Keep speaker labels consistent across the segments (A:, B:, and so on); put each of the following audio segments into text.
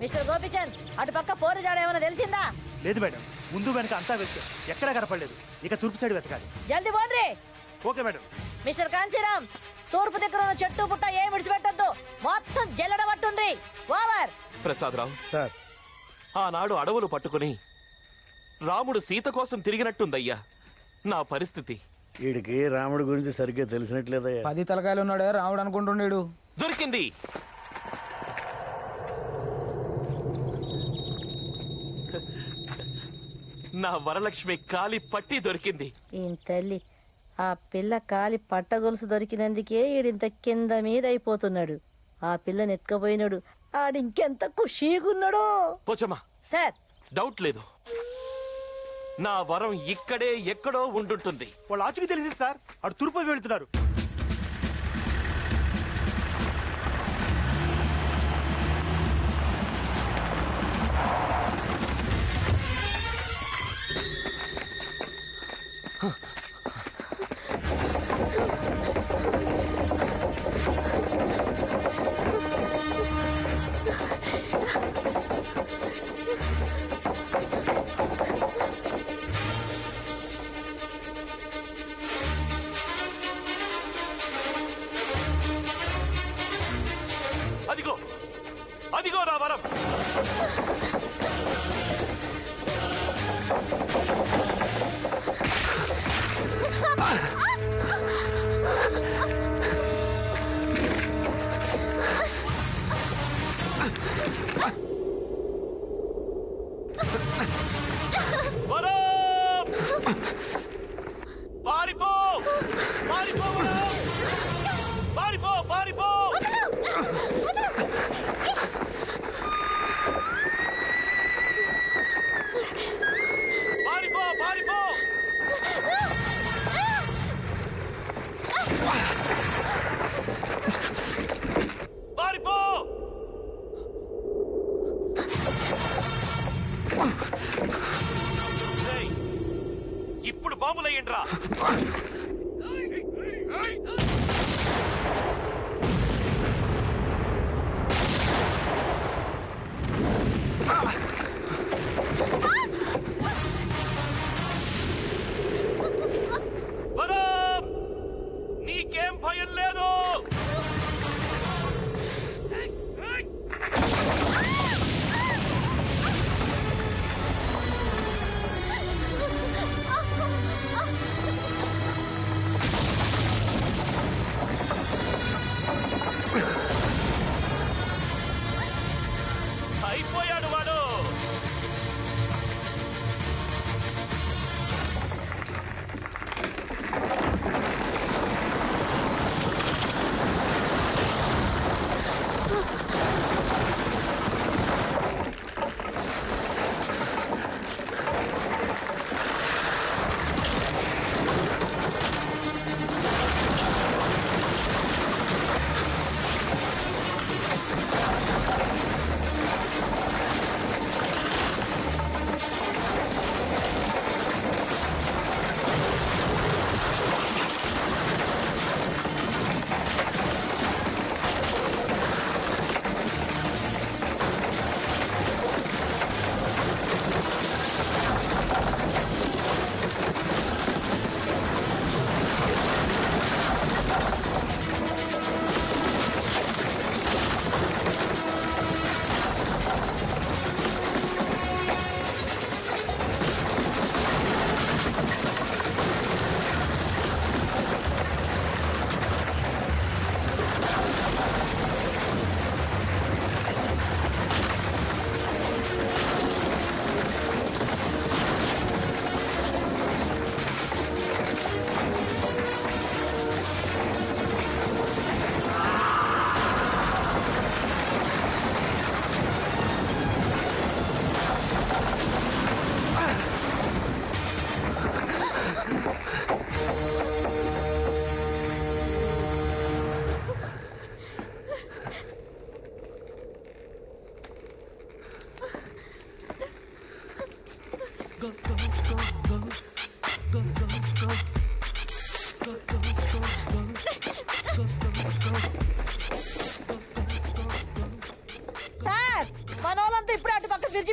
A: Mister Gopichand, అటు పక్క పోరు జాడ ఏమైనా తెలిసిందా?
B: లేదు మేడం, ముందు వెనక అంతా వెతికాం, ఎక్కడా కనపడలేదు. ఇక తూర్పు సైడ్ వెతకాలి.
A: జల్దీ పోండ్రి.
B: Okay madam.
A: మిస్టర్ కాంశీరామ్, తూర్పు దగ్గర ఉన్న చెట్టు పుట్ట ఏం విడిచిపెట్టద్దు, మొత్తం జల్లెడ పట్టుండ్రి. ఓవర్.
C: ప్రసాదరావు
D: సార్,
C: ఆనాడు అడవులు పట్టుకుని రాముడు సీత కోసం తిరిగినట్టుందయ్యా నా పరిస్థితి.
D: వీడికి రాముడి గురించి సరిగ్గా తెలిసినట్లేదయ్యా.
E: 10 తలకాయలు ఉన్నాడే రాముడు అనుకుంటుండేడు.
C: దొరికింది. నా వరలక్ష్మి కాలి పట్టి దొరికింది.
A: ఈయన తల్లి, ఆ పిల్ల కాలి పట్టగొలుసు దొరికినందుకే ఈడింత కింద మీద అయిపోతున్నాడు. ఆ పిల్లని ఎత్తుకపోయినాడు, ఆడింకెంత ఖుషీగున్నాడో.
C: పోచమ్మా,
A: సార్,
C: డౌట్ లేదు, నా వరం ఇక్కడే ఎక్కడో ఉండుంటుంది.
B: వాళ్ళు ఆచుకి తెలిసింది సార్, అటు తూర్పు వెళ్తున్నారు.
C: అదిగో అదిగో నా వరం. వరం! పారిపో పారిపో వరం! పారిపో పారిపో.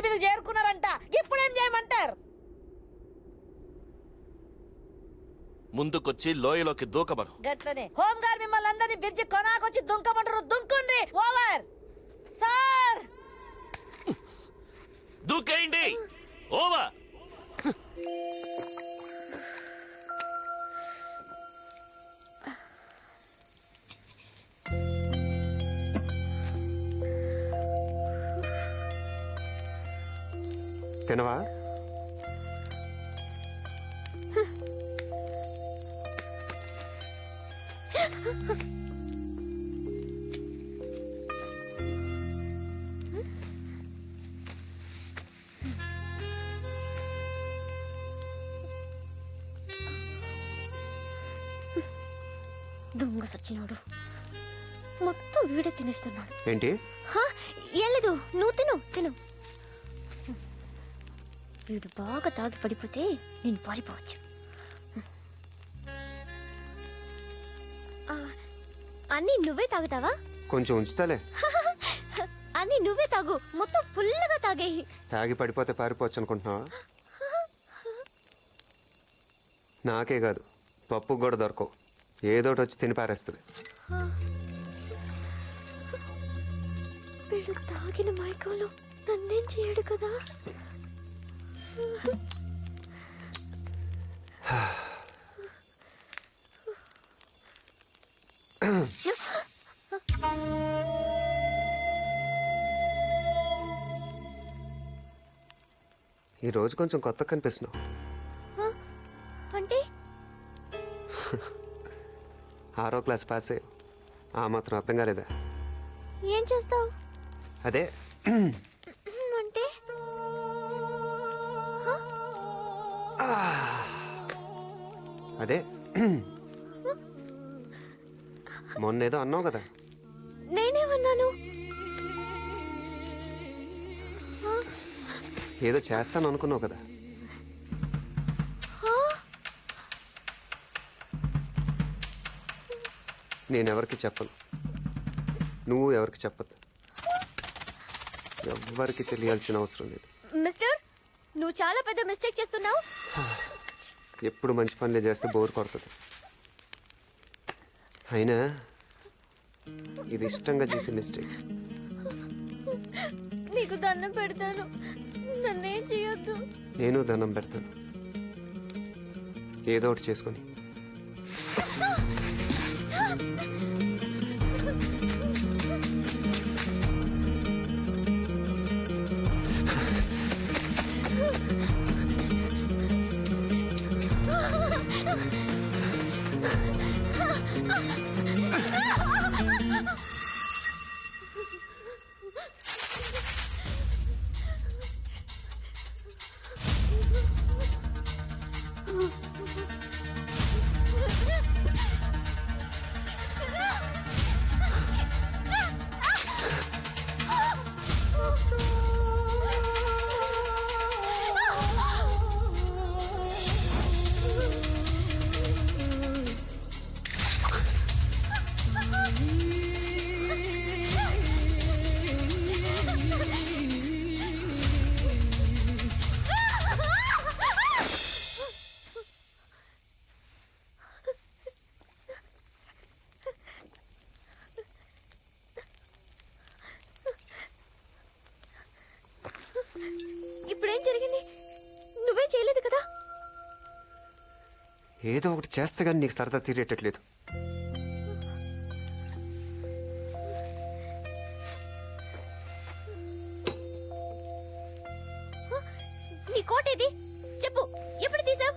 A: బ్రిడ్జి మీద చేరుకున్నారంట. ఇప్పుడేం చేయమంటారు?
C: ముందుకొచ్చి లోయలోకి దూకమను.
A: గట్లనే హోంగార్డ్ మిమ్మల్ని అందరినీ బ్రిడ్జి కొనాకొచ్చి దుంకమంటారు. దుంకుండ్రి. Over sir.
C: దూకేయండి. ఓవర్.
F: తినవా?
G: దొంగ సచ్చినోడు మొత్తం వీడే తినేస్తున్నాడు.
F: ఏంటి?
G: ఏం లేదు, నువ్వు తిను తిను. వీడు బాగా తాగి పడిపోతే నేను పారిపోవచ్చు. అన్నీ నువ్వే తాగుతావా?
F: కొంచెం ఉంచుతాలే.
G: అన్నీ నువ్వే తాగు, మొత్తం ఫుల్గా తాగేయి.
F: తాగి పడిపోతే పారిపోవచ్చు అనుకుంటున్నావా? నాకే కాదు, పప్పు కూడా దొరకవు. ఏదోటి వచ్చి తిని పారేస్తుంది.
G: వీడు తాగిన మైకంలో నన్నేం చేయడు కదా.
F: ఈ రోజు కొంచెం కొత్తగా కనిపిస్తున్నావు.
G: అంటే
F: 6వ క్లాస్ పాస్ అయ్యావు. ఆ మాత్రం అర్థం కాలేదా?
G: ఏం చేస్తావు?
F: అదే
G: అంటే
F: అదే మొన్నేదో అన్నావు కదా.
G: నేనేమన్నాను?
F: ఏదో చేస్తాను అనుకున్నావు కదా. నేనెవరికి చెప్పను, నువ్వు ఎవరికి చెప్పద్దు. ఎవ్వరికి తెలియాల్సిన అవసరం లేదు.
G: మిస్టర్, నువ్వు చాలా పెద్ద మిస్టేక్ చేస్తున్నావు.
F: ఎప్పుడు మంచి పనులే చేస్తే బోర్ కొడుతుంది. అయినా ఇది ఇష్టంగా చేసే మిస్టేక్.
G: నీకు దండం పెడతాను, నన్నేం చేయొద్దు.
F: నేను దండం పెడతాను. ఏదో ఒకటి చేసుకొని.
G: ఇప్పుడేం జరిగింది? నువ్వేం చేయలేదు కదా?
F: ఏదో ఒకటి చేస్తే కానీ నీకు సరదా తీరేటట్లేదు.
G: నీ కోట్ ఏది? చెప్పు, ఎప్పుడు తీసావు?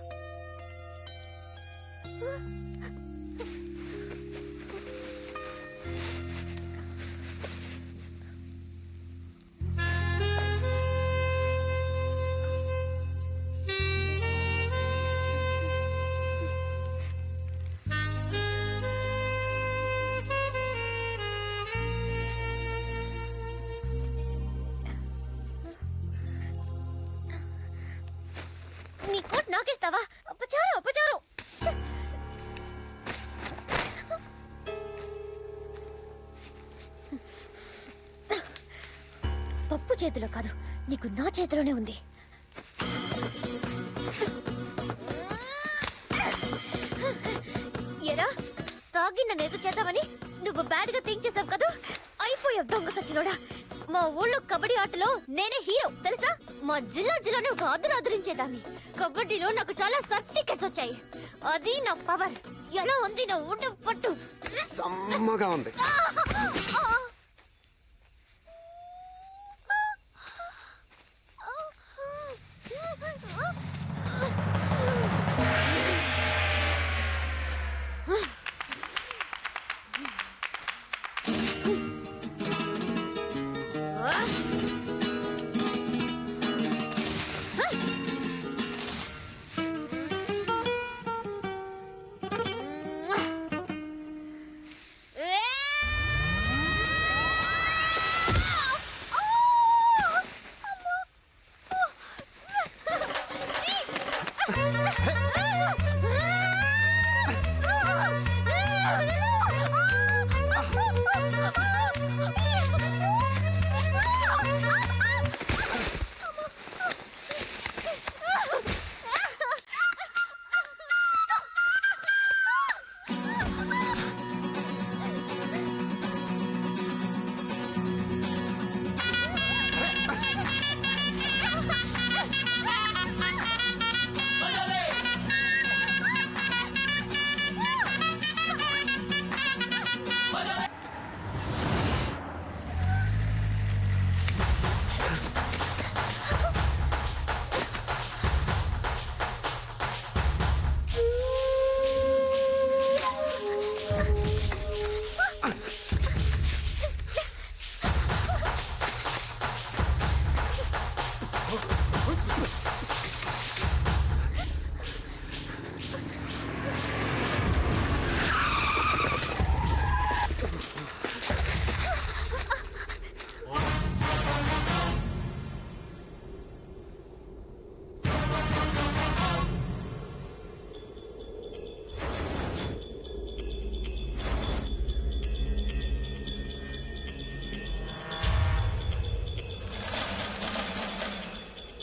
G: నీ కోట్ నాకేస్తావా? అపచారం అపచారం. పప్పు చేతిలో కాదు, నీకు నా చేతిలోనే ఉంది. ఎరా తాగి నన్ను ఎదురు చేద్దామని నువ్వు బ్యాడ్ గా థింక్ చేసావు కదా, అయిపోయావు దొంగ సచ్చినోడా. మా ఊళ్ళో కబడ్డీ ఆటలో నేనే హీరో తెలుసా. మా జిల్లానే ఒక అదురు అదిరించేదాన్ని. కబడ్డీలో నాకు చాలా సర్టిఫికెట్స్ వచ్చాయి. అది నా పవర్. ఎలా ఉంది నా ఊట పట్టు?
F: సమ్మగా ఉంది.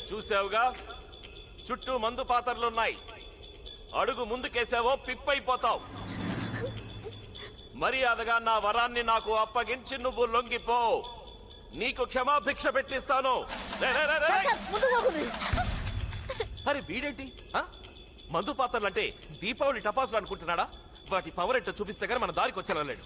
C: చూసావుగా, చుట్టూ మందు పాత్రలున్నాయి. అడుగు ముందుకేసావో పిప్పైపోతావు. మర్యాదగా నా వరాన్ని నాకు అప్పగించి నువ్వు లొంగిపో. నీకు క్షమాభిక్ష పెట్టిస్తాను. అరే వీడేంటి మందు పాత్రలంటే దీపావళి టపాసులు అనుకుంటున్నాడా? వాటి పవర్ ఏంటో చూపిస్తే గానీ మన దారికి వచ్చేలా లేడు.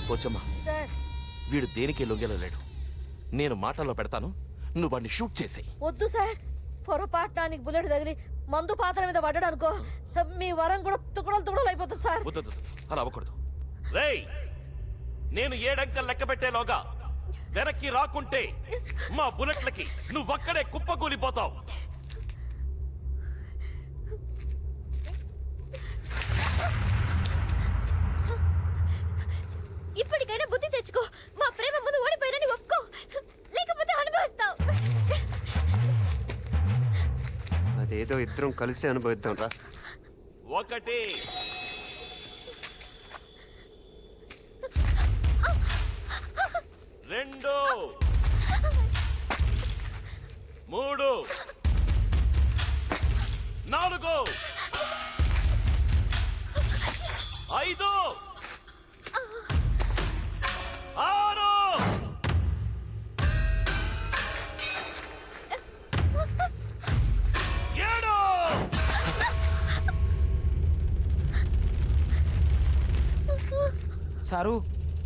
C: పోచమ్మా,
A: సార్
C: వీడు దేనికి లొంగెలలేడు. నేను మాటల్లో పెడతాను, నువ్వు వాడిని షూట్ చేసేయి.
A: వద్దు సార్, పొరపాటునానికి బుల్లెట్ తగిలి మందు పాత్ర మీద పడ్డాడు అనుకో, మీ వరం కూడా తుకుడలు అయిపోతుంది సార్.
C: వద్దు, అలా అవ్వకూడదు. రేయ్, నేను 7 అంకెలు లెక్క పెట్టేలోగా వెనక్కి రాకుంటే మా బుల్లెట్లకి నువ్వక్కడే కుప్పకూలిపోతావు.
G: ఇప్పటికైనా బుద్ధి తెచ్చుకో. మా ప్రేమ ముందు ఓడిపోయినని ఒప్పుకో, లేకపోతే అనుభవిస్తావు.
F: అదేదో ఇద్దరం కలిసి అనుభవిద్దాం రా.
C: 1 2 3 4 5 6 7
E: సారు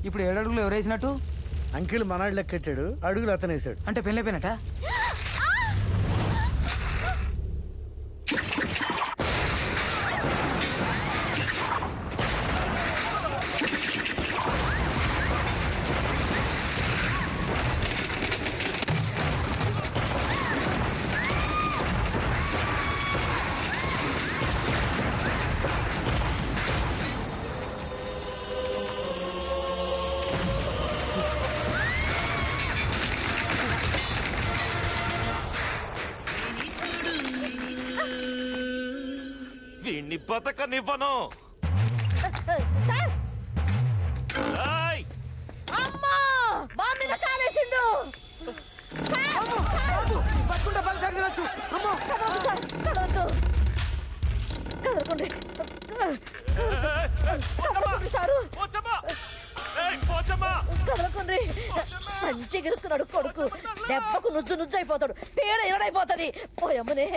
E: ఇప్పుడు 7 అడుగులు ఎవరేసినట్టు?
D: అంకిల్ మనాడు లెక్కెట్టాడు, అడుగులు అతనేసాడు.
E: అంటే పెళ్ళైపోయినట్ట?
C: వీణ్ణి బతకనివ్వను.
A: సార్
C: ఏయ్!
A: అమ్మా బాంబు మీద కాలేసిండు. కదలకండి సారు,
C: పోచమ్మా! ఏయ్, పోచమ్మా!
A: కదలకండి. మంచి గెలుస్తున్నాడు కొడుకు, దెబ్బకు నుజ్జు నుజ్జు అయిపోతాడు, పేడ ఏడైపోతుంది. ఓయమ్మనే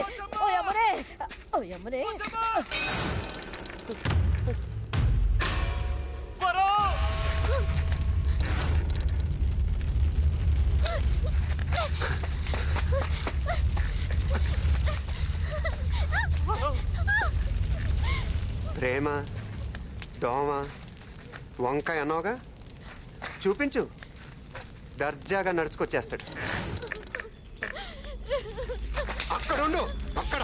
A: ఓయమ్మనే ఓయమ్మనే.
C: పరో!
F: ప్రేమ దోమ వంకాయ అన్నావుగా, చూపించు. దర్జాగా నడుచుకొచ్చేస్తాడు. అక్కడుండు, అక్కడ.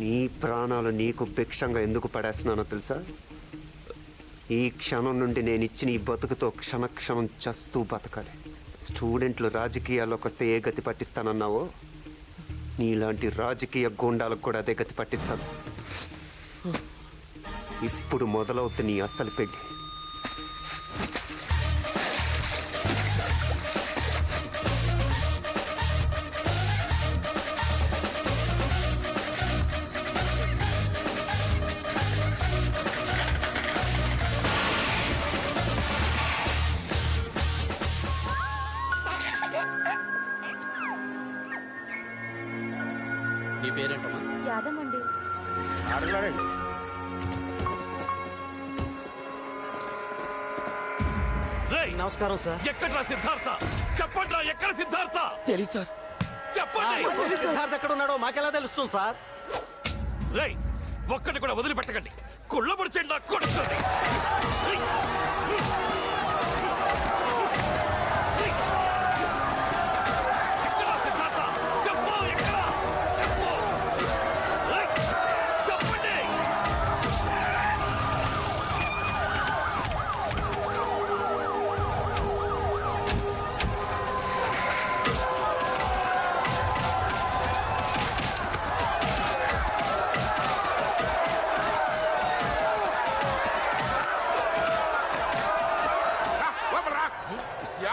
F: నీ ప్రాణాలు నీకు భిక్షంగా ఎందుకు పడేస్తున్నానో తెలుసా? ఈ క్షణం నుండి నేను ఇచ్చిన ఈ బతుకుతో క్షణక్షణం చస్తూ బతకాలి. స్టూడెంట్లు రాజకీయాల్లోకి వస్తే ఏ గతి పట్టిస్తానన్నావో, నీలాంటి రాజకీయ గూండాలకు కూడా అదే గతి పట్టిస్తాను. ఇప్పుడు మొదలవుతుంది నీ అస్సలు పెళ్లి.
H: నీ పేరేంటమ్మా?
G: యాదమండి.
C: రేయ్!
H: నమస్కారం సార్.
C: ఎక్కడ్రా సిద్ధార్థ? చెప్పండ్రా, ఎక్కడ సిద్ధార్థ?
H: తెలుసు సార్.
C: చెప్పండి.
H: సిద్ధార్థ్ ఎక్కడ ఉన్నాడో మాకెలా తెలుస్తుంది సార్?
C: రేయ్, ఒక్కడిని కూడా వదిలిపెట్టకండి. కుళ్ళబడిచేయండి నా కొడుకుని. రేయ్! ఎక్కడా సిద్ధార్థ? చెప్పు, ఎక్కడ? చెప్పు. రేయ్! చెప్పండి.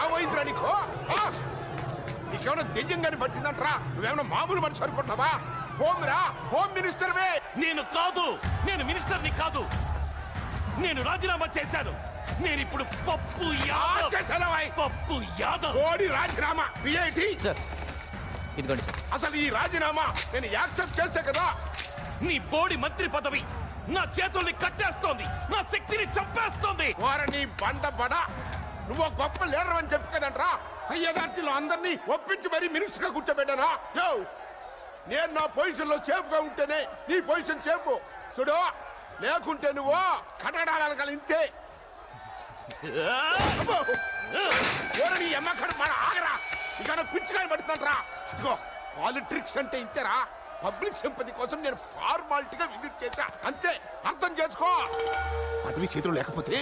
I: ఏమైందిరా నీకు? నీకేమైనా దెయ్యంగాని పట్టిందంటరా? నువ్వేమైనా మామూలు మనిషి అనుకుంటున్నావా? హోమ్ మినిస్టర్వే.
C: నేను కాదు, నేను మినిస్టర్ని కాదు. నేను రాజీనామా చేశాను. నేను ఇప్పుడు పప్పు యాదవ్.
I: చేశానవా?
C: పప్పు యాదవ్.
I: ఓడి రాజీనామా ఏంటి?
H: సార్ ఇదిగోండి సార్.
I: అసలు ఈ రాజీనామా నేను యాక్సెప్ట్ చేస్తే కదా.
C: నీ బోడి మంత్రి పదవి నా చేతుల్ని కట్టేస్తోంది, నా శక్తిని చంపేస్తోంది.
I: వారని బండ బడ. నువ్వు గొప్ప లీడర్ అని చెప్పి కదంట్రా అయ్యగారిలో అందరినీ ఒప్పించి మరీ మినిస్టర్ గా కూర్చోబెట్టానా? యో, నేను నా పొజిషన్ లో సేఫ్ గా ఉంటేనే నీ పొజిషన్ సేఫ్. చూడు, లేకుంటే నువ్వు కట్టడాల ఇంతే. నీ ఎమ్మకడు మన ఆగరా. ఇక పిచ్చిగా పడుతుంటరా. ఇదిగో, పాలిటిక్స్ అంటే ఇంతేరా. పబ్లిక్ సింపతి కోసం నేను ఫార్మాలిటీగా విజిట్ చేశా, అంతే. అర్థం చేసుకో. పదవి చేతులు లేకపోతే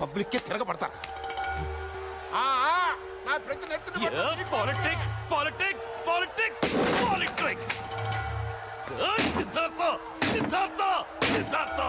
I: పబ్లిక్ కే తిరగబడతారు. నా ప్రతి
C: politics politics politics politics Siddhartha Siddhartha Siddhartha